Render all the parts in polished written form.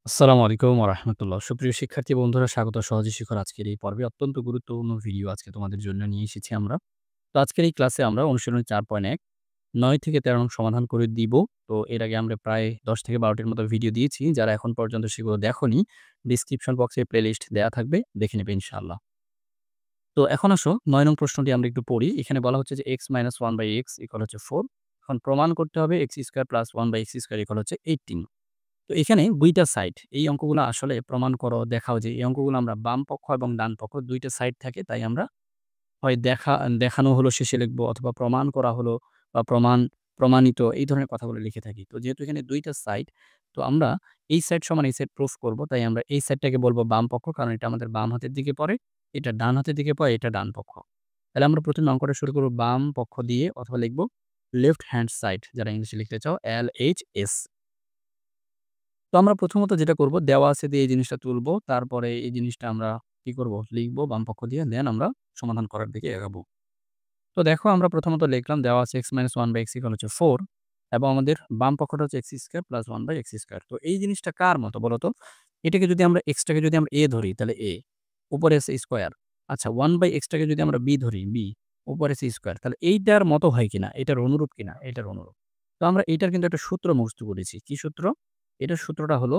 আসসালামু আলাইকুম ওয়া রাহমাতুল্লাহ। সুপ্রিয় শিক্ষার্থী বন্ধুরা, স্বাগত সহজে শিখার আজকের এই পর্বে। অত্যন্ত গুরুত্বপূর্ণ ভিডিও আজকে তোমাদের জন্য নিয়ে এসেছি আমরা। তো আজকের এই ক্লাসে আমরা অনুশীলনী ৪.১ ৯ থেকে ১৩ নং সমাধান করে দিব। তো এর আগে আমরা প্রায় ১০ থেকে ১২ টির মতো ভিডিও দিয়েছি। যারা এখন পর্যন্ত সেগুলো দেখোনি, ডেসক্রিপশন বক্সে প্লেলিস্ট দেয়া থাকবে, দেখে নেবে ইনশাআল্লাহ। তো এখন আসো ৯ নং প্রশ্নটি আমরা একটু পড়ি। এখানে বলা হচ্ছে যে x - 1/x = হচ্ছে 4। এখন প্রমাণ করতে হবে x² + 1/x² = হচ্ছে 18। তো এখানে ২ টা সাইড। এই অঙ্কগুলো আসলে প্রমাণ করো, দেখাও যে এই অঙ্কগুলো আমরা বাম পক্ষ এবং ডান পক্ষ ২ টা সাইড থাকে। তাই আমরা হয় দেখানো হলো শেষে লিখবো, অথবা প্রমাণ করা হলো বা প্রমাণিত, এই ধরনের কথাগুলো লিখে থাকি। তো যেহেতু এখানে ২ টা সাইড, তো আমরা এই সাইড সমান এই সাইড প্রুফ করব। তাই আমরা এই সাইডটাকে বলব বাম পক্ষ, কারণ এটা আমাদের বাম হাতের দিকে পড়ে। এটা ডান হাতের দিকে পড়ে, এটা ডান পক্ষ। তাহলে আমরা ১ম এ অঙ্কটা শুরু করব বাম পক্ষ দিয়ে, অথবা লিখব লেফট হ্যান্ড সাইড, যারা ইংলিশে লিখতে চাও LHS। তো আমরা প্রথমত যেটা করব, দেওয়া আছে দিয়ে এই জিনিসটা তুলব। তারপরে এই জিনিসটা আমরা কি করব? লিখব বাম পক্ষ দিয়ে। দেন আমরা সমাধান করার দিকে এগাবো। তো দেখো, আমরা প্রথমত লিখলাম দেওয়া আছে x - 1/x = হচ্ছে 4, এবং আমাদের বাম পক্ষটা হচ্ছে x² + 1/x²। তো এই জিনিসটা কার মতো বলো তো? এটাকে যদি আমরা x টাকে যদি আমরা a ধরি, তাহলে a, উপরে আছে স্কয়ার। আচ্ছা, 1/x টাকে যদি আমরা b ধরি, b, উপরে আছে স্কয়ার। তাহলে এইটার মতো হয় কিনা? এটার অনুরূপ কিনা? এটার অনুরূপ। তো আমরা এইটার কিন্তু একটা সূত্র মুখস্থ করেছি। কি সূত্র? এটার সূত্রটা হলো,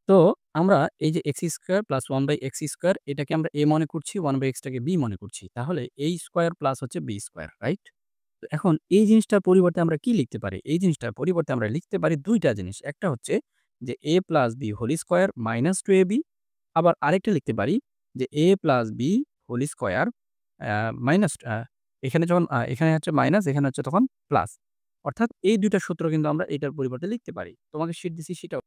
তো আমরা এই যে x² + 1/x² এটাকে আমরা a মনে করছি, 1/x টাকে b মনে করছি। তাহলে a স্কয়ার প্লাস হচ্ছে b স্কয়ার, রাইট? তো এখন এই জিনিসটার পরিবর্তে আমরা কি লিখতে পারি? এই জিনিসটার পরিবর্তে আমরা লিখতে পারি ২ টা জিনিস। একটা হচ্ছে যে a + b whole square minus 2ab। আবার আরেকটা লিখতে পারি যে a + b whole square minus, এখানে যখন এখানে হচ্ছে মাইনাস, এখানে হচ্ছে তখন প্লাস। অর্থাৎ এই ২ টা সূত্র কিন্তু আমরা এটার পরিবর্তে লিখতে পারি। তোমাকে শিট দিছি সেটাও।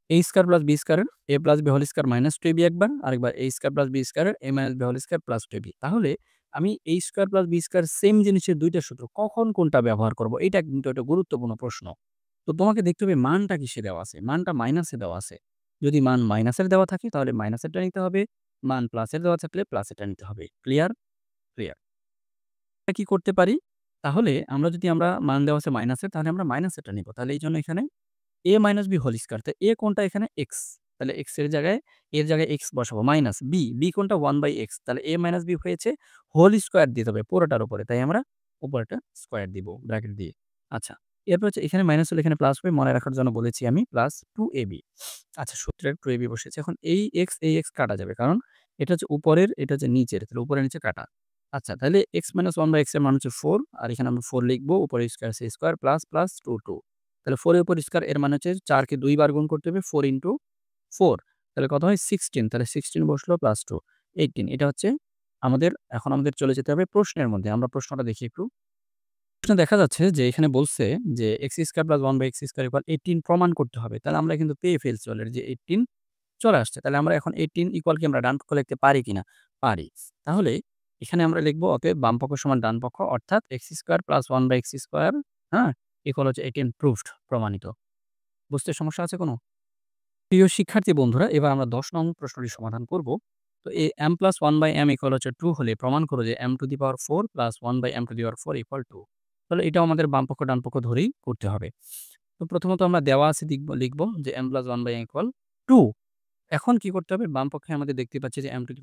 a স্কয়ার প্লাস b স্কয়ারের a plus b whole square minus 2ab একবার, আরেকবার a স্কয়ার প্লাস b স্কয়ারের a minus b whole square plus 2ab। তাহলে আমি a square plus b square same জিনিসের ২ টা সূত্র কখন কোনটা ব্যবহার করব? এটা কিন্তু একটা গুরুত্বপূর্ণ প্রশ্ন। তো তোমাকে দেখতে হবে মানটা কিসে দেওয়া আছে? মানটা মাইনাসে দেওয়া আছে। যদি মান মাইনাসের দেওয়া থাকে তাহলে মাইনাসেরটা নিতে হবে। মান প্লাসের দেওয়া থাকলে প্লাসেরটা নিতে হবে। ক্লিয়ার? ক্লিয়ার। কি করতে পারি? তাহলে আমরা মান দেওয়া আছে মাইনাসের, তাহলে আমরা মাইনাসেরটা নিব। তাহলে এইজন্য এখানে a minus b whole square. তো a কোনটা এখানে? x। তাহলে এর জায়গায় x বসাবো। মাইনাস b কোনটা? 1/x। তাহলে a মাইনাস b হয়েছে, হোল স্কয়ার দিতে হবে পুরোটার উপরে। তাই আমরা উপরেরটা স্কয়ার দিব ব্র্যাকেট দিয়ে। আচ্ছা, এরপর হচ্ছে এখানে মাইনাস হলে এখানে প্লাস হবে। মনে রাখার জন্য বলেছি আমি, প্লাস 2ab। আচ্ছা, সূত্রের 2ab বসেছে। এখন এই x কাটা যাবে। কারণ এটা হচ্ছে উপরের, এটা হচ্ছে নিচের। তাহলে উপরে নিচে কাটা। আচ্ছা, তাহলে x - 1/x এর মান হচ্ছে 4, আর এখানে আমরা 4 লিখব। উপরে স্কয়ার আছে, স্কয়ার প্লাস, প্লাস 2 তাহলে 4 এর উপর স্কয়ার, এর মানে হচ্ছে ৪ কে ২ বার গুণ করতে হবে। 4 ইনটু 4, তাহলে কত হয়? 16। তাহলে 16 বসলো, প্লাস 2, 18। এটা হচ্ছে আমাদের, এখন আমাদের চলে যেতে হবে প্রশ্নের মধ্যে। আমরা প্রশ্নটা দেখি একটু। প্রশ্নে দেখা যাচ্ছে যে এখানে বলছে যে x² + 1/x² = 18 প্রমাণ করতে হবে। তাহলে আমরা কিন্তু পেয়ে ফেলছি অলরেডি যে 18 চলে আসছে। তাহলে আমরা এখন 18 = কি আমরা ডান পক্ষ লিখতে পারি কিনা? পারি। তাহলে এখানে আমরা লিখব অতএব বাম পক্ষ সমান ডান পক্ষ, অর্থাৎ x² + 1/x², হ্যাঁ? হচ্ছে 18 প্রুভড, প্রমাণিত। বুঝতে সমস্যা আছে কোনো? প্রিয় শিক্ষার্থী বন্ধুরা, এবার আমরা ১০ নং প্রশ্নটি সমাধান করব। তো m + 1/m = হচ্ছে 2 হলে প্রমাণ করো যে m⁴ + 1/m⁴ = 2। তাহলে এটাও আমাদের বাম পক্ষ ডান পক্ষ ধরেই করতে হবে। তো প্রথমত আমরা দেওয়া আছে লিখব যে m + 1/m = 2। এখন কি করতে হবে? বাম পক্ষে আমাদের দেখতে পাচ্ছি যে m⁴ +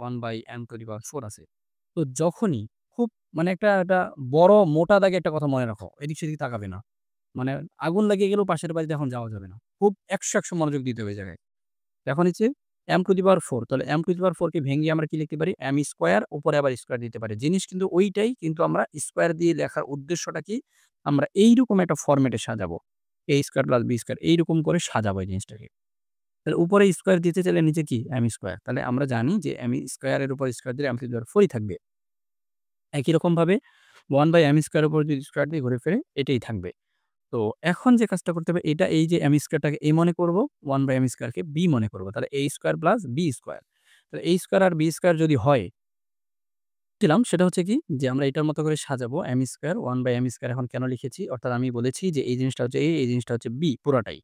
1/m⁴ আছে। তো যখনই খুব, মানে একটা বড় মোটা দাগে একটা কথা মনে রাখো। এদিক সেদিক তাকাবে না। মানে আগুন লাগিয়ে গেলেও পাশের বাড়িতে এখন যাওয়া যাবে না। খুব ১০০ মনোযোগ দিতে হবে এই জায়গায়। এখন হচ্ছে m⁴, তাহলে m⁴ কে ভেঙে আমরা কি লিখতে পারি? m স্কয়ার, উপরে আবার স্কয়ার দিতে পারি। জিনিস কিন্তু ওইটাই, কিন্তু আমরা স্কয়ার দিয়ে লেখার উদ্দেশ্যটা কি? আমরা এইরকম একটা ফরমেটে সাজাবো। a² + b² এইরকম করে সাজাবো এই জিনিসটাকে। তাহলে উপরে স্কয়ার দিতে চাইলে নিচে কি? m square. তাহলে আমরা জানি যে m স্কয়ার এর উপর স্কয়ার দিলে m⁴ থাকবে। একই রকমভাবে 1/m² এর উপর যদি স্কয়ার দিয়ে ঘুরে ফিরে এটাই থাকবে। তো এখন যে কাজটা করতে হবে, এই যে m² টাকে a মনে করব, 1/m² কে b মনে করব। তাহলে a² + b²। তাহলে a² আর b² যদি হয়, দিলাম সেটা হচ্ছে কি? যে আমরা এটার মতো করে সাজাবো m², 1/m² এখন কেন লিখেছি? অর্থাৎ আমি বলেছি যে এই জিনিসটা হচ্ছে a, এই জিনিসটা হচ্ছে b পুরাটাই।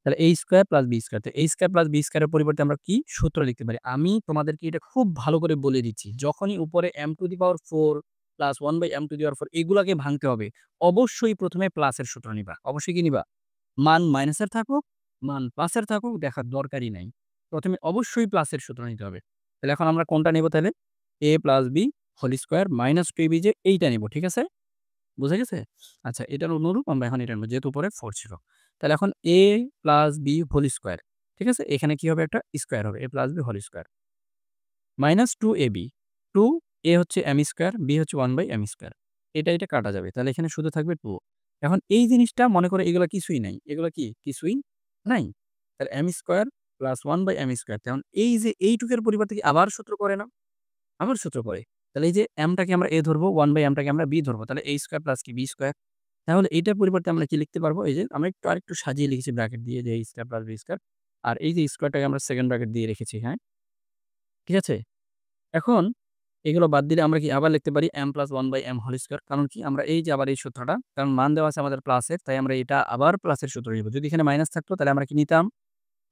তাহলে a² + b²। তো a² + b² এর পরিবর্তে আমরা কি সূত্র লিখতে পারি? আমি তোমাদেরকে এটা খুব ভালো করে বলে দিচ্ছি। যখনই উপরে m⁴ plus 1/m to the পাওয়ার 4 এগুলাকে ভাঙতে হবে। অবশ্যই ১ম এ প্লাসের সূত্র নিবা। অবশ্যই কি নিবা? মান মাইনাসের থাকুক, মান প্লাসের থাকুক দেখার দরকারই নাই। ১ম এ অবশ্যই প্লাসের সূত্র নিতে হবে। তাহলে এখন আমরা কোনটা নিব তাহলে? a plus b whole square minus 2ab যে এইটা নিব। ঠিক আছে? বুঝা গেছে? আচ্ছা এটার অনুরূপ আমরা এখন এটা নেব যেহেতু উপরে 4 ছিল। তাহলে এখন a plus b whole square. ঠিক আছে? এখানে কি হবে? একটা স্কয়ার হবে। a plus b whole square. Minus 2ab 2a হচ্ছে m স্কয়ার, b হচ্ছে 1/m স্কয়ার। এটা কাটা যাবে। তাহলে এখানে শুধু থাকবে 2। এখন এই জিনিসটা মনে করো এগুলা কিছুই নাই। এগুলা কি? কিছুই নাই। তাহলে m square plus 1/m square. এখন এই যে এইটুকের পরিবর্তে কি আবার সূত্র করে না? আবার সূত্র করে। তাহলে এই যে m টাকে আমরা a ধরবো, 1/m টাকে আমরা b ধরবো। তাহলে a স্কয়ার প্লাস কি b স্কয়ার। তাহলে এইটার পরিবর্তে আমরা কি লিখতে পারবো? এই যে আমরা আরেকটু সাজিয়ে লিখেছি ব্র্যাকেট দিয়ে যে a square plus b square. আর এই যে স্কয়ারটাকে আমরা সেকেন্ড ব্র্যাকেট দিয়ে রেখেছি, হ্যাঁ? ঠিক আছে? এখন এগুলো বাদ দিলে আমরা কি আবার লিখতে পারি m plus 1/m whole square. কারণ কি? আমরা এই যে আবার এই সূত্রটা, কারণ মান দেওয়া আছে আমাদের প্লাসের, তাই আমরা এটা আবার প্লাসের সূত্র নিব। যদি এখানে মাইনাস থাকতো তাহলে আমরা কি নিতাম?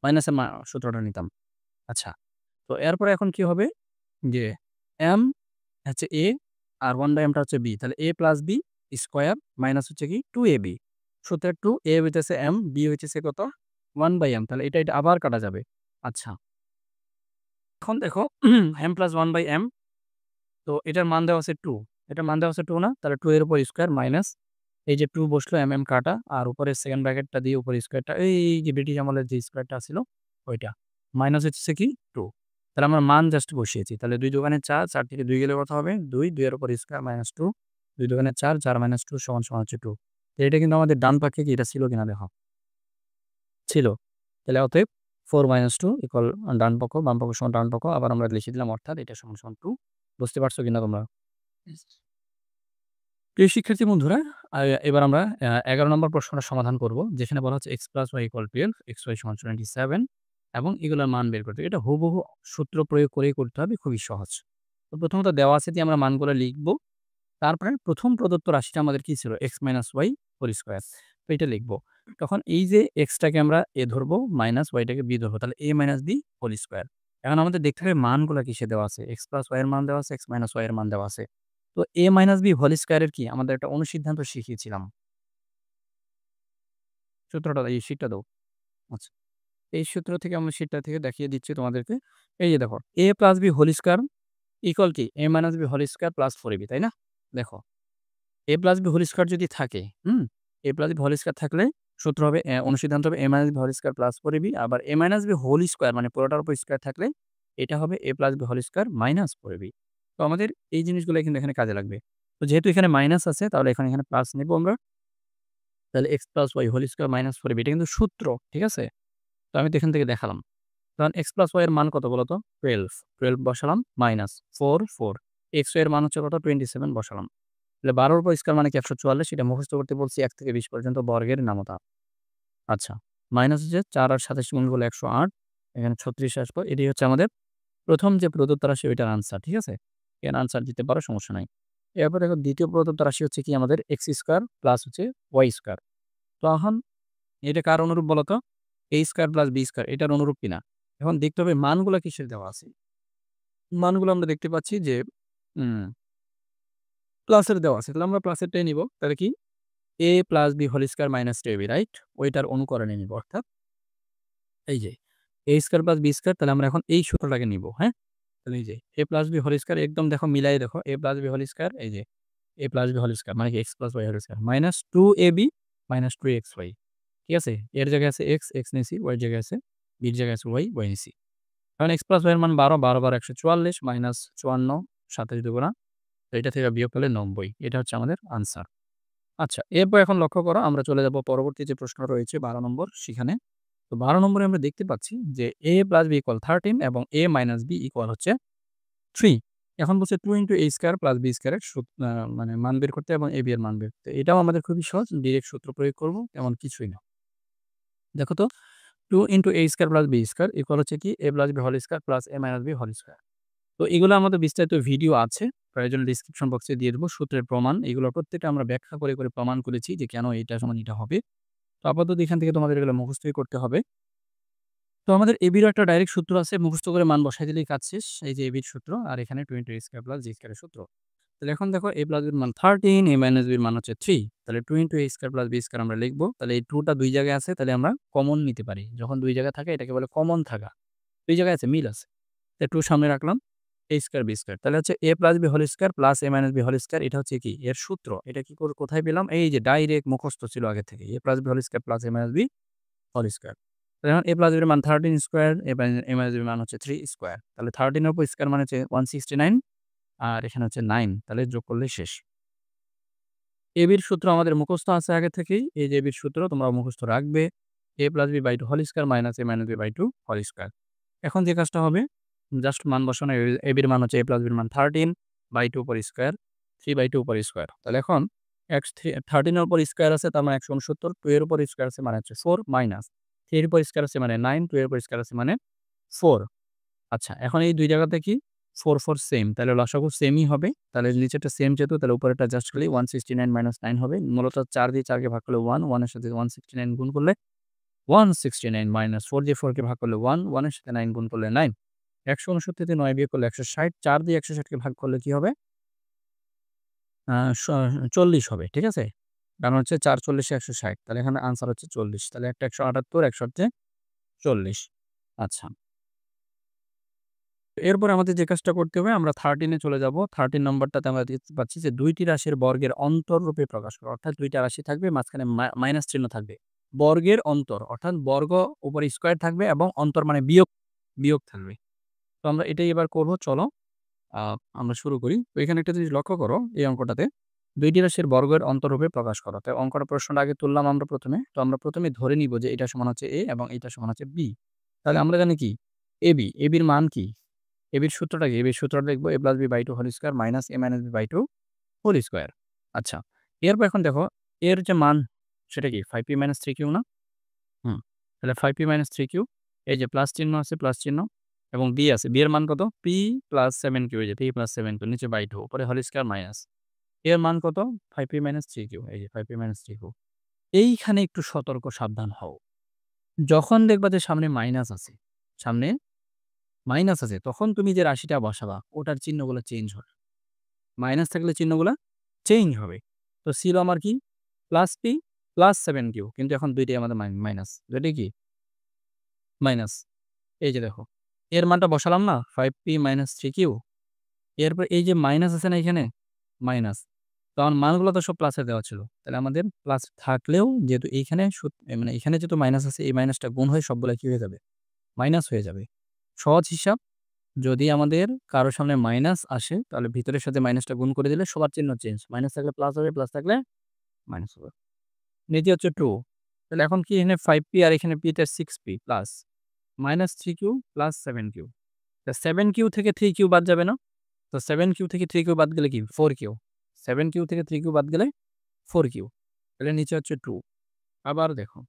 মাইনাসের সূত্রটা নিতাম। আচ্ছা। তো এরপরে এখন কি হবে? যে m হচ্ছে a আর 1/m টা হচ্ছে b। তাহলে a plus b square minus হচ্ছে কি 2ab। সূত্রের 2 a হইতেছে m, b হইতেছে কত? 1/m। তাহলে এটা আবার কাটা যাবে। আচ্ছা। এখন দেখো m প্লাস 1/m তো এটার মান দেওয়া আছে 2। এটার মান দেওয়া আছে 2 না? তাহলে 2 এর উপর স্কয়ার মাইনাস এই যে 2 বসলো কাটা আর উপরে সেকেন্ড ব্র্যাকেটটা দিয়ে উপরে স্কয়ারটা এই যে ব্রিটিশ আমলের যে স্কয়ারটা ছিল ওইটা। মাইনাস হচ্ছে কি 2। তাহলে আমরা মান জাস্ট বসিয়েছি। তাহলে 2 দোকানে 4, 4 থেকে 2 গেলে কত হবে? 2, 2 এর উপর স্কয়ার মাইনাস 2, 2 দোকানে 4, 4 মাইনাস 2 সমান হচ্ছে 2। তো এটা কিন্তু আমাদের ডান পাশে কি এটা ছিল কিনা দেখো। ছিল। তাহলে অতএব 4 মাইনাস 2 ইকুয়াল ডান পক্ষ, বাম পক্ষ সমান ডান পক্ষ। আবার আমরা লিখে দিলাম অর্থাৎ এটা সমান 2। বুঝতে পারছো কিনা তোমরা? প্রিয় শিক্ষার্থী বন্ধুরা, এবার আমরা ১১ নম্বর প্রশ্নটা সমাধান করব। যেখানে বলা হচ্ছে x + y = 12, xy = 27 এবং এগুলোর মান বের করতে হবে। এটা হুবহু সূত্র প্রয়োগ করেই করতে হবে, খুবই সহজ। তো প্রথমত দেওয়া আছে দিয়ে আমরা মানগুলো লিখব। তারপরে প্রথম প্রদত্ত রাশিটা আমাদের কি ছিল? x - y whole square. তো এটা লিখব। তখন এই যে x টাকে আমরা a ধরবো, মাইনাস y টাকে b ধরবো। তাহলে a - b হোল স্কয়ার। এখন আমাদের দেখতে হবে মানগুলা কিসে দেওয়া আছে। x + y এর মান দেওয়া আছে, x - y এর মান দেওয়া আছে। তো a - b হোল স্কয়ার এর কি আমাদের একটা অনুসিদ্ধান্ত শিখিয়েছিলাম। সূত্রটা এই শীটটা দাও। আচ্ছা। এই সূত্র থেকে আমরা শীটটা থেকে দেখিয়ে দিচ্ছি তোমাদেরকে। এই যে দেখো a + b whole square equal কি? a - b whole square plus 4ab তাই না? দেখো a + b হোল স্কয়ার যদি থাকে, a + b হোল স্কয়ার থাকলে সূত্র হবে অনুসিদ্ধান্ত হবে a - b whole square plus 4ab। আবার a - b হোল স্কয়ার মানে পুরোটার উপর স্কয়ার থাকলে এটা হবে a + b whole square minus 4ab। তো আমাদের এই জিনিসগুলো কিন্তু এখানে কাজে লাগবে। তো যেহেতু এখানে মাইনাস আছে তাহলে এখানে প্লাস নিব আমরা। তাহলে x + y whole square minus 4ab এটা কিন্তু সূত্র, ঠিক আছে? তো আমি তো এখান থেকে দেখালাম। কারণ x + y এর মান কত বলো তো? 12, 12 বসালাম মাইনাস 4, 4 x এর মান হচ্ছে কত? 27 বসালাম। তাহলে 12 এর উপর স্কয়ার মানে কি 144 এটা মুখস্থ করতে বলছি 1 থেকে 20 পর্যন্ত বর্গের নামতা। আচ্ছা। মাইনাস হচ্ছে 4 আর 27 গুণ করলে 108 এখানে 36 আসবে। এটাই হচ্ছে আমাদের প্রথম যে প্রদত্ত রাশি ওইটার আনসার, ঠিক আছে? এর আনসার দিতে পারো সমস্যা নাই। এরপর দেখো দ্বিতীয় প্রদত্ত রাশি হচ্ছে কি আমাদের x স্কয়ার প্লাস হচ্ছে y স্কয়ার। তো এখন এটা কার অনুরূপ বলো তো? a square plus b square এটার অনুরূপ কিনা? এখন দেখতে হবে মানগুলা কিসের দেওয়া আছে। মানগুলো আমরা দেখতে পাচ্ছি যে উম প্লাসের দেওয়া আছে। তাহলে আমরা প্লাসেরটাই নিব। তাহলে কি? a plus b whole square minus 2ab right? ওইটার অনুকরণে নিব। অর্থাৎ এই যে a square plus b square তাহলে আমরা এখন এই সূত্রটাকে নিব, হ্যাঁ? তাহলে এই যে a plus b whole square একদম দেখো মিলায়ে দেখো a plus b whole square এই যে a plus b whole square মানে কি x plus y whole square minus 2ab minus 2xy ঠিক আছে? এর জায়গায় আছে x, x নিছি, y এর জায়গায় আছে b এর জায়গায় আছে y, y নিছি। কারণ x প্লাস y এর মান 12, 12 বার 144 মাইনাস 54 27 দুগুণা। তো এটা থেকে বিয়োগ করলে 90 এটা হচ্ছে আমাদের আনসার। আচ্ছা, এরপর এখন লক্ষ্য করো আমরা চলে যাব পরবর্তী যে প্রশ্ন রয়েছে 12 নম্বর সেখানে। তো 12 নম্বরে আমরা দেখতে পাচ্ছি যে a প্লাস b ইকুয়াল 13 এবং a মাইনাস b ইকুয়াল হচ্ছে 3। এখন বলছে 2 a square plus b square এর মানে মান বের করতে এবং ab এর মান বের করতে। এটাও আমাদের খুবই সহজ। ডিরেক্ট সূত্র প্রয়োগ করব তেমন কিছুই না। দেখো তো 2 a square plus b square equal হচ্ছে কি a plus b whole square plus a minus b whole square. তো এগুলো আমাদের বিস্তারিত ভিডিও আছে। প্রয়োজনে ডেসক্রিপশন বক্সে দিয়ে দেব। সূত্রের প্রমাণ এগুলো প্রত্যেকটা আমরা ব্যাখ্যা করে প্রমাণ করেছি যে কেন এটা সমান এটা হবে। তো আপাতত এখান থেকে তোমাদের এগুলো মুখস্থই করতে হবে। তো আমাদের এবিরও একটা ডাইরেক্ট সূত্র আছে। মুখস্থ করে মান বসাই দিলেই কাজ শেষ। এই যে এবির সূত্র আর এখানে 2 a square plus b square এর সূত্র। তাহলে এখন দেখো a প্লাস বির মান 13, a মাইনাস বির মান হচ্ছে 3। তাহলে 2 into a square plus b square আমরা লিখব। তাহলে এই 2 টা 2 জায়গায় আছে, তাহলে আমরা কমন নিতে পারি। যখন 2 জায়গায় থাকে এটাকে বলে কমন থাকা। 2 জায়গায় আছে, মিল আছে। তাই 2 সামনে রাখলাম, a স্কয়ার b স্কয়ার। তাহলে হচ্ছে a plus b whole square plus a minus b whole square, এটা হচ্ছে কি এর সূত্র। এটা কি করে কোথায় পেলাম? এই যে ডাইরেক্ট মুখস্থ ছিল আগে থেকে। a plus b whole square plus a minus b whole square. তাহলে এখন a প্লাস b এর মান 13 স্কয়ার, a মাইনাস b এর মান হচ্ছে 3 স্কয়ার। তাহলে 13 এর উপর স্কয়ার মানে হচ্ছে 169 আর এখানে হচ্ছে 9। তাহলে যোগ করলেই শেষ। ab এর সূত্র আমাদের মুখস্থ আছে আগে থেকেই। এই যে ab এর সূত্র তোমরা মুখস্থ রাখবে। a plus b by 2 whole square minus a minus b by 2 whole square. এখন যে কাজটা হবে জাস্ট মান বসানো। ab এর মান হচ্ছে a প্লাস b এর মান 13 বাই 2 উপর স্কয়ার, 3 বাই 2 উপর স্কয়ার। তাহলে এখন 13 এর উপর স্কয়ার আছে তার মানে 169, 2 এর উপর স্কয়ার আছে মানে হচ্ছে 4 মাইনাস 3 এর উপর স্কয়ার আছে মানে 9, 2 এর উপর স্কয়ার আছে মানে 4। আচ্ছা, এখন এই ২ জায়গাতে কি 4, 4 সেম। তাহলে লসাগু সেমই হবে। তাহলে নিচেরটা সেম যেহেতু তাহলে উপরেরটা জাস্ট খালি 169 মাইনাস 9 হবে। মূলত 4 দিয়ে 4 কে ভাগ করলে 1, 1 এর সাথে 169 গুণ করলে 169 মাইনাস 4 দিয়ে 4 কে ভাগ করলে 1, 1 এর সাথে 9 গুণ করলে 9। ১৬৯ থেকে 9 বিয়োগ করলে ১৬০, ৪ দিয়ে ১৬০ কে ভাগ করলে কি হবে? আ স ৪০ হবে। ঠিক আছে? কারণ হচ্ছে ৪ ৪০ এ ১৬০। তাহলে এখানে আনসার হচ্ছে ৪০। তাহলে একটা ১৭৮, ১ হচ্ছে ৪০। আচ্ছা। এরপরে আমাদের যে কাজটা করতে হবে আমরা 13 এ চলে যাব। 13 নম্বরটাতে আমরা দেখতে পাচ্ছি যে ২ টি রাশির বর্গের অন্তর রূপে প্রকাশ করা। অর্থাৎ ২ টা রাশি থাকবে, মাঝখানে মাইনাস চিহ্ন থাকবে। বর্গের অন্তর অর্থাৎ বর্গ উপরে স্কয়ার থাকবে এবং অন্তর মানে বিয়োগ থাকবে। তো আমরা এটাই এবার করব। চলো আ আমরা শুরু করি। তো এখানে একটা জিনিস লক্ষ্য করো এই অঙ্কটাতে। ২ টি রাশির বর্গের অন্তররূপে প্রকাশ করো। তাই অঙ্কটা প্রশ্নটা আগে তুললাম আমরা ১ম এ। তো আমরা ১ম এ ধরে নিব যে এটা সমান হচ্ছে a এবং এটা সমান হচ্ছে b। তাহলে আমরা জানি কি ab, ab এর মান কি? ab এর সূত্রটা কি? ab এর সূত্রটা লিখব a plus b by 2 whole square minus a minus b by 2 whole square. আচ্ছা। এরপর এখন দেখো এর যে মান সেটা কি 5p মাইনাস 3q না? হুম। তাহলে 5p মাইনাস 3q, এই যে প্লাস চিহ্ন আছে, প্লাস চিহ্ন এবং b আছে। b এর মান কত? p প্লাস 7q, এই যে p প্লাস 7q নিচে বাই 2 উপরে হোল স্কয়ার মাইনাস। এর মান কত? 5p মাইনাস 3q, এই যে 5p মাইনাস 3q। এইখানে একটু সতর্ক সাবধান হও। যখন দেখবা যে সামনে মাইনাস আছে, সামনে মাইনাস আছে, তখন তুমি যে রাশিটা বসাবা ওটার চিহ্নগুলো চেঞ্জ হবে। মাইনাস থাকলে চিহ্নগুলা চেঞ্জ হবে। তো ছিল আমার কি? প্লাস p প্লাস 7q, কিন্তু এখন ২ টাই আমাদের মাইনাস। ২ টাই কি? মাইনাস। এই যে দেখো। এর মানটা বসালাম না? 5p minus 3q। এরপর এই যে মাইনাস আছে না এখানে? মাইনাস। তো আমার মানগুলো তো সব প্লাসে দেওয়া ছিল। তাহলে আমাদের প্লাস থাকলেও যেহেতু এইখানে মানে এখানে যেহেতু মাইনাস আছে, এই মাইনাসটা গুণ হয়ে সবগুলা কি হয়ে যাবে? মাইনাস হয়ে যাবে। সহজ হিসাব, যদি আমাদের কারো সামনে মাইনাস আসে তাহলে ভিতরের সাথে মাইনাসটা গুণ করে দিলে সবার চিহ্ন চেঞ্জ। মাইনাস থাকলে প্লাস হবে, প্লাস থাকলে মাইনাস হবে। নিচে হচ্ছে 2। তাহলে এখন কি এখানে 5p আর এখানে p তে 6p plus minus 3q plus 7q। তা 7q থেকে 3q বাদ যাবে না? তো 7q থেকে 3q বাদ গেলে কি? 4q। 7q থেকে 3q বাদ গেলে 4q। তাহলে নিচে হচ্ছে 2। আবার দেখো,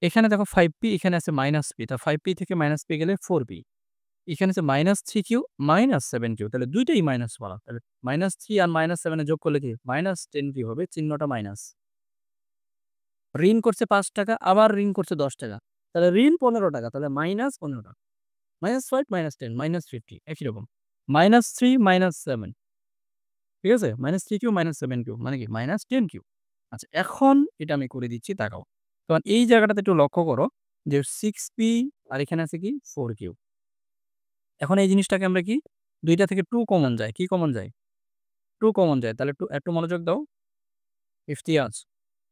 এখানে দেখো 5p, এখানে আছে মাইনাস p। তা 5p থেকে মাইনাস p গেলে 4p। এখানে আছে -3q -7q, তাহলে ২ টাই মাইনাস বলা। তাহলে -3 আর -7 এ যোগ করলে কি? -10q হবে, চিহ্নটা মাইনাস। ঋণ করছে ৳৫, আবার ঋণ করছে ৳১০। তাহলে ঋণ ৳১৫, তাহলে -15 টাকা। -5 -10 -50 একই রকম। -3 -7, ঠিক আছে? -3q -7q মানে কি? -10q। আচ্ছা, এখন এটা আমি করে দিচ্ছি, তাকাও। তখন এই জায়গাটাতে একটু লক্ষ্য করো যে 6p আর এখানে আছে কি? 4q। এখন এই জিনিসটাকে আমরা কি ২ টা থেকে 2 কমন যায়। কি কমন যায়? 2 কমন যায়। তাহলে একটু মনোযোগ দাও। ইফতিয়াজ,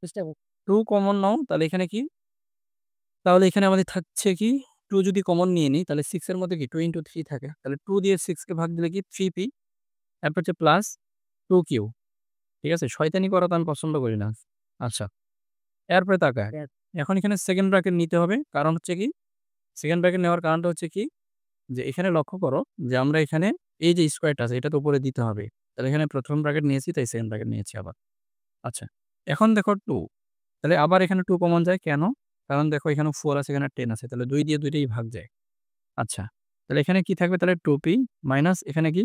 চেষ্টা করো। 2 কমন নাও, তাহলে এখানে কি? তাহলে এখানে আমাদের থাকছে কি? 2 যদি কমন নিয়ে নিই তাহলে 6 এর মধ্যে কি 2 × 3 থাকে। তাহলে 2 দিয়ে 6 কে ভাগ দিলে কি 3p, তারপর হচ্ছে প্লাস 2q। ঠিক আছে? শয়তানি করা তো আমি পছন্দ করি না। আচ্ছা, এরপরে তাকায়। এখন এখানে সেকেন্ড ব্র্যাকেট নিতে হবে। কারণ হচ্ছে কি? সেকেন্ড ব্র্যাকেট নেওয়ার কারণটা হচ্ছে কি? যে এখানে লক্ষ্য করো যে আমরা এখানে এই যে স্কোয়ারটা আছে এটা তো উপরে দিতে হবে। তাহলে এখানে ১ম ব্র্যাকেট নিয়েছি, তাই সেকেন্ড ব্র্যাকেট নিয়েছি আবার। আচ্ছা। এখন দেখো 2, তাহলে আবার এখানে 2 কমন যায় কেন? কারণ দেখো এখানে 4 আছে, এখানে 10 আছে। তাহলে 2 দিয়ে 2 টাই ভাগ যায়। আচ্ছা। তাহলে এখানে কি থাকবে? তাহলে 2p মাইনাস এখানে কি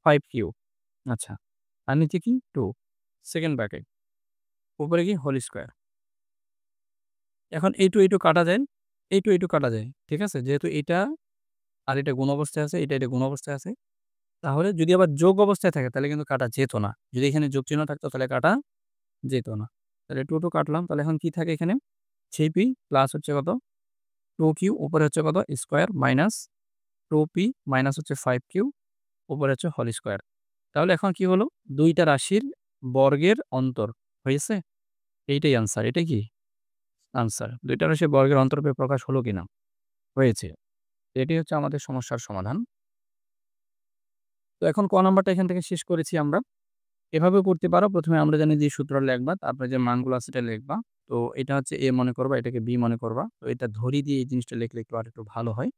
5q। আচ্ছা। আর নিচে কি 2 সেকেন্ড ব্র্যাকেট। উপরে কি হোল স্কয়ার। এখন এই টু কাটা যায়। এই টু কাটা যায়। ঠিক আছে? যেহেতু এটা আর এটা গুণ অবস্থায় আছে, এটা গুণ অবস্থায় আছে। তাহলে যদি আবার যোগ অবস্থায় থাকে তাহলে কিন্তু কাটা যেত না। যদি এখানে যোগ চিহ্ন থাকতো তাহলে কাটা যেত না। তাহলে 2, 2 কাটলাম। তাহলে এখন কি থাকে এখানে? 3p প্লাস হচ্ছে কত? 2q উপরে হচ্ছে কত? স্কয়ার মাইনাস 2p মাইনাস হচ্ছে 5q উপরে হচ্ছে হোল স্কয়ার। তাহলে এখন কি হলো? ২ টা রাশির বর্গের অন্তর হয়েছে? এইটাই আনসার। এটাই কি? আনসার। ২ টা রাশির বর্গের অন্তরূপে প্রকাশ হলো কিনা? হয়েছে। এটি হচ্ছে আমাদের সমস্যার সমাধান। তো এখন ক নাম্বারটা এখান থেকে শেষ করেছি আমরা। এভাবেও করতে পারো। ১ম এ আমরা জানি যে সূত্রটা লিখবা, তারপরে যে মানগুলো আছে এটা লিখবা। তো এটা হচ্ছে A মনে করবা, এটাকে B মনে করবা। তো এটা ধরি দিয়ে এই জিনিসটা লিখলে একটু আরেকটু ভালো হয়।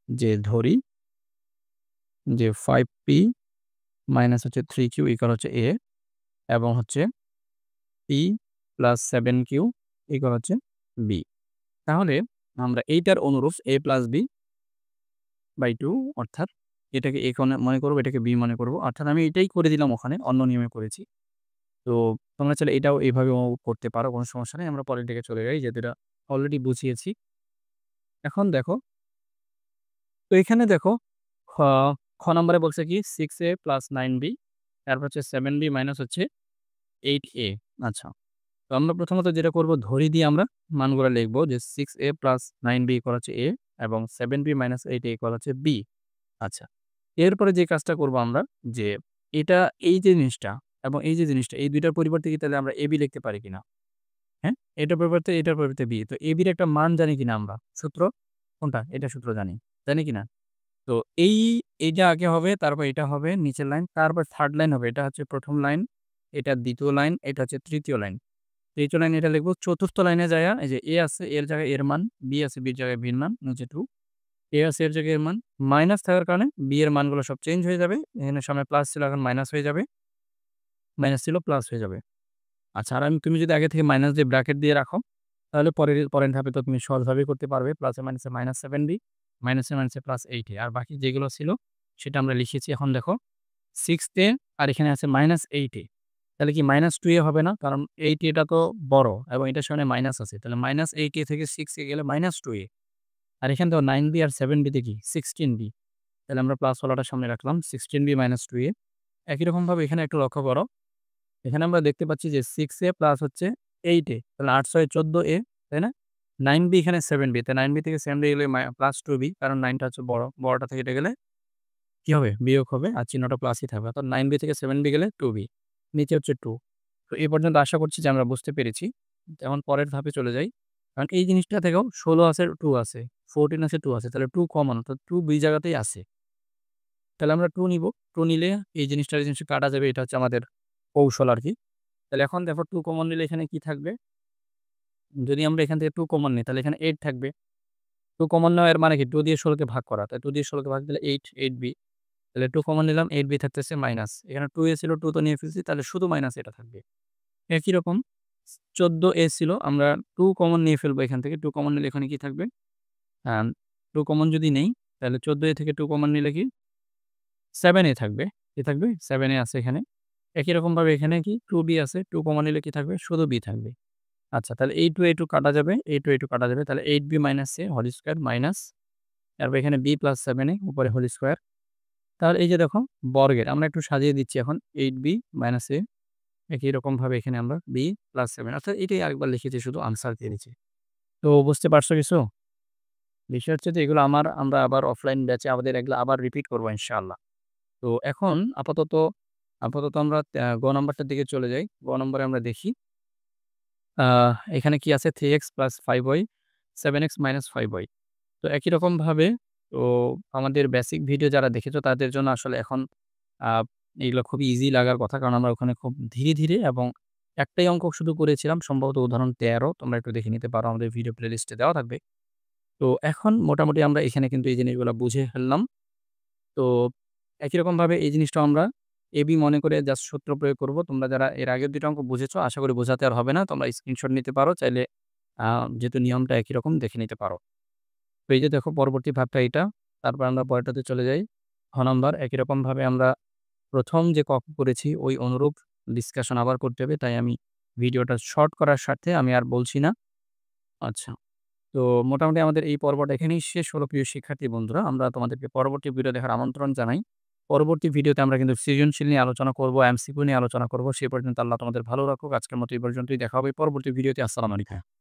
যে ধরি যে 5p মাইনাস হচ্ছে 3q ইকুয়াল হচ্ছে A এবং হচ্ছে p প্লাস 7q ইকুয়াল হচ্ছে B। তাহলে আমরা এইটার অনুরূপ a প্লাস b বাই 2 অর্থাৎ এটাকে a মনে করব, এটাকে b মনে করব। অর্থাৎ আমি এটাই করে দিলাম ওখানে, অন্য নিয়মে করেছি। তো তোমরা চাইলে এটাও এভাবেও করতে পারো, কোনো সমস্যা নেই। আমরা পরের দিকে চলে যাই যেটা অলরেডি বুঝিয়েছি। এখন দেখো, তো এখানে দেখো খ খ নাম্বারে বলছে কি 6a প্লাস 9b তারপর হচ্ছে 7b মাইনাস হচ্ছে 8a। আচ্ছা। তো আমরা প্রথমত যেটা করব ধরি দিয়ে আমরা মানগুলা লিখব যে 6a প্লাস 9b ইকুয়াল হচ্ছে a এবং 7b মাইনাস 8a ইকুয়াল হচ্ছে b। আচ্ছা। এরপরে যে কাজটা করব আমরা যে এটা এই যে জিনিসটা এবং এই যে জিনিসটা এই ২ টার পরিবর্তে কি তাহলে আমরা ab লিখতে পারি কিনা? হ্যাঁ? এটার পরিবর্তে b। তো ab এর একটা মান জানি কিনা আমরা? সূত্র কোনটা? এটা সূত্র জানি। জানি কিনা? তো এইটা আগে হবে, তারপর এটা হবে নিচের লাইন, তারপর 3rd লাইন হবে। এটা হচ্ছে ১ম লাইন, এটা ২য় লাইন, এটা হচ্ছে ৩য় লাইন। ৩য় লাইনে এটা লিখব। ৪র্থ লাইনে যাইয়া এই যে a আছে, a এর জায়গায় a এর মান, b আছে, b এর জায়গায় b এর মান, নিচে 2, a আছে, এর জায়গায় এর মান। মাইনাস থাকার কারণে b এর মানগুলো সব চেঞ্জ হয়ে যাবে। এখানে সামনে প্লাস ছিল, এখন মাইনাস হয়ে যাবে। মাইনাস ছিল, প্লাস হয়ে যাবে। আচ্ছা, আর তুমি যদি আগে থেকে মাইনাস দিয়ে ব্র্যাকেট দিয়ে রাখো, তাহলে পরের ধাপে তো তুমি সহজভাবেই করতে পারবে। প্লাসে মাইনাসে মাইনাস 7b, মাইনাসে মাইনাসে প্লাস 8a। আর বাকি যেগুলো ছিল সেটা আমরা লিখেছি। এখন দেখো 6a আর এখানে আছে মাইনাস 8a। তাহলে কি মাইনাস 2a হবে না? কারণ 8a টা তো বড় এবং এটার সামনে মাইনাস আছে। তাহলে মাইনাস 8a থেকে 6a গেলে মাইনাস 2a। আর এখানে দেখো 9b আর 7b তে কি 16b। তাহলে আমরা প্লাস ওয়ালাটা সামনে রাখলাম 16b মাইনাস 2a। একই রকমভাবে এখানে একটু লক্ষ্য করো। এখানে আমরা দেখতে পাচ্ছি যে 6a প্লাস হচ্ছে 8a, তাহলে ৮ ৬ 14a, তাই না? 9b এখানে 7b, তাই 9b থেকে 7b গেলে প্লাস 2b, কারণ 9 টা হচ্ছে বড়। বড়টা থেকে এটা গেলে কি হবে? বিয়োগ হবে আর চিহ্নটা প্লাসই থাকবে। অর্থাৎ 9b থেকে 7b গেলে 2b, নিচে হচ্ছে 2। তো এই পর্যন্ত আশা করছি যে আমরা বুঝতে পেরেছি। এখন পরের ধাপে চলে যাই। কারণ এই জিনিসটা থেকেও 16 আছে, 2 আছে, 14 আছে, 2 আছে। তাহলে 2 কমন, অর্থাৎ 2 2 জায়গাতেই আছে। তাহলে আমরা 2 নিব। 2 নিলে এই জিনিসটা কাটা যাবে। এটা হচ্ছে আমাদের কৌশল আরকি। তাহলে এখন দেখো 2 কমন নিলে এখানে কি থাকবে? যদি আমরা এখান থেকে 2 কমন নিই তাহলে এখানে 8 থাকবে। 2 কমন নেওয়া এর মানে কি? 2 দিয়ে 16 কে ভাগ করা। তাই 2 দিয়ে 16 কে ভাগ দিলে 8, 8b। তাহলে 2 কমন নিলাম, 8b থাকতেছে মাইনাস। এখানে 2a ছিল, 2 তো নিয়ে ফেলছি, তাহলে শুধু মাইনাস এটা থাকবে। একই রকম 14a ছিল, আমরা 2 কমন নিয়ে ফেলবো এখান থেকে। 2 কমন নিলে এখানে কি থাকবে? আ 2 কমন যদি নেই তাহলে 14a থেকে 2 কমন নিলে কি? 7a থাকবে। কি থাকবে? 7a আছে এখানে। একই রকমভাবে এখানে কি? 2b আছে। 2 কমন নিলে কি থাকবে? শুধু b থাকবে। আচ্ছা, তাহলে এই 2 কাটা যাবে, এই 2 কাটা যাবে। তাহলে 8b minus a whole square minus, তারপর এখানে b প্লাস 7a উপরে হোল স্কয়ার। তাহলে এই যে দেখো বর্গের আমরা একটু সাজিয়ে দিচ্ছি এখন 8b মাইনাস a, একই রকমভাবে এখানে আমরা b প্লাস 7, অর্থাৎ এটাই আরেকবার লিখেছি, শুধু আনসার দিয়ে দিচ্ছি। তো বুঝতে পারছো কিছু? বিষয় হচ্ছে যে এগুলো আমরা আবার অফলাইন ব্যাচে আমাদের এগুলো আবার রিপিট করব ইনশাআল্লাহ। তো এখন আপাতত আমরা গ নাম্বারটার দিকে চলে যাই। গ নম্বরে আমরা দেখি আ এখানে কি আছে 3x plus 5y 7x minus 5y। তো একই রকমভাবে তো আমাদের বেসিক ভিডিও যারা দেখেছো তাদের জন্য আসলে এখন আ এগুলো খুবই ইজি লাগার কথা। কারণ আমরা ওখানে খুব ধীরে, ধীরে এবং একটাই অঙ্ক শুধু করেছিলাম, সম্ভবত উদাহরণ ১৩, তোমরা একটু দেখে নিতে পারো, আমাদের ভিডিও প্লেলিস্টে দেওয়া থাকবে। তো এখন মোটামুটি আমরা এখানে কিন্তু এই জিনিসগুলা বুঝে ফেললাম। তো একই রকমভাবে এই জিনিসটাও আমরা এবি মনে করে জাস্ট সূত্র প্রয়োগ করব। তোমরা যারা এর আগের ২ টা অঙ্ক বুঝেছো আশা করি বোঝাতে আর হবে না। তোমরা স্ক্রিনশট নিতে পারো। চাইলে আ যেহেতু নিয়মটা একই রকম দেখে নিতে পারো। তো এই যে দেখো পরবর্তী ধাপটা এইটা। তারপর আমরা পরেরটাতে চলে যাই। ঘ নাম্বার একই রকমভাবে আমরা ১ম যে করেছি ওই অনুরূপ ডিসকাশন আবার করতে হবে। তাই আমি ভিডিওটা শর্ট করার স্বার্থে আমি আর বলছি না। আচ্ছা। তো মোটামুটি আমাদের এই পর্বটা এখানেই শেষ হলো প্রিয় শিক্ষার্থী বন্ধুরা। আমরা তোমাদেরকে পরবর্তী ভিডিও দেখার আমন্ত্রণ জানাই। পরবর্তী ভিডিওতে আমরা কিন্তু সৃজনশীল নিয়ে আলোচনা করব, এমসিকিউ নিয়ে আলোচনা করব। সে পর্যন্ত আল্লাহ তোমাদের ভালো রাখুক। আজকের মতো এই পর্যন্তই। দেখা হবে পরবর্তী ভিডিওতে। আসসালামু আলাইকুম।